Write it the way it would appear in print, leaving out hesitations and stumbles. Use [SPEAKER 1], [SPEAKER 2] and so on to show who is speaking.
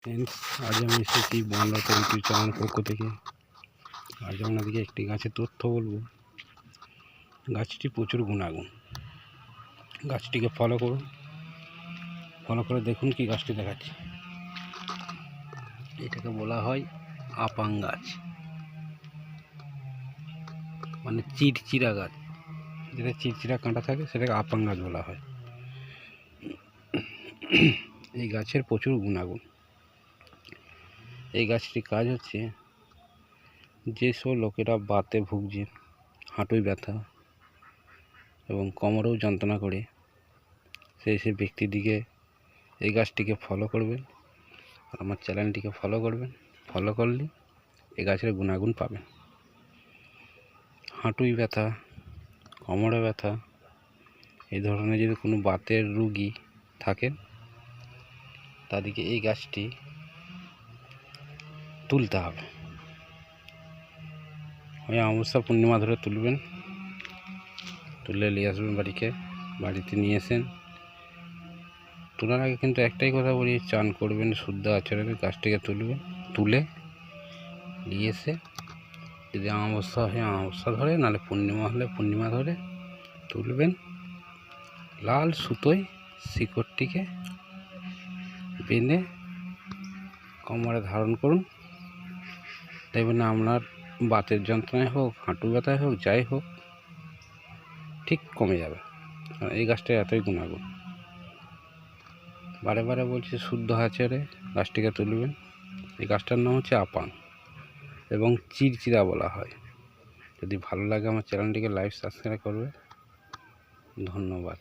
[SPEAKER 1] Friends, আজ আমি এসেছি বনলতা ইউটিউব চ্যানেল পক্ষ থেকে। আজ আপনাদেরকে একটি গাছের তথ্য বলবো। গাছটি প্রচুর গুণাগুণ। গাছটিকে ফলো করুন, ফলো করে দেখুন কি গাছটি দেখাচ্ছে। এটাকে বলা হয় আপাং গাছ, মানে চিরচিরা গাছ। যেটা চিরচিরা কাঁটা থাকে সেটাকে আপাং গাছ বলা হয়। এই গাছের প্রচুর গুণাগুণ। এই গাছটির কাজ হচ্ছে, যেসব লোকেরা বাতে ভুগছে, হাঁটুয় ব্যথা এবং কোমরেও যন্ত্রণা করে, সেই ব্যক্তিটিকে এই গাছটিকে ফলো করবেন, আমার চ্যানেলটিকে ফলো করবেন। ফলো করলে এই গাছের গুণাগুণ পাবেন। হাঁটুয় ব্যথা, কোমরে ব্যথা, এই ধরনের যদি কোনো বাতের রোগী থাকেন, তাদেরকে এই গাছটি তুলতে হবে। ওই অমাবস্যা পূর্ণিমা ধরে তুলবেন, তুলে নিয়ে আসবেন বাড়িতে নিয়ে এসেন। তোলার আগে কিন্তু একটাই কথা বলি, চান করবেন শুদ্ধ আচরণে। গাছটিকে তুলবেন, তুলে নিয়ে এসে যদি অমাবস্যা হয় অমাবস্যা ধরে, নাহলে পূর্ণিমা হলে পূর্ণিমা ধরে তুলবেন। লাল সুতোয় শিকড়টিকে বেঁধে কোমরে ধারণ করুন। দেখবেন আপনার বাতের যন্ত্রণায় হোক, হাঁটু ব্যথায় হোক, যাই হোক, ঠিক কমে যাবে। এই গাছটা এতই গুণাগুণ। বারে বারে বলছি, শুদ্ধ আচারে গাছটিকে তুলবেন। এই গাছটার নাম হচ্ছে আপাং এবং চিরচিরা বলা হয়। যদি ভালো লাগে আমার চ্যানেলটিকে লাইক সাবস্ক্রাইব করবে। ধন্যবাদ।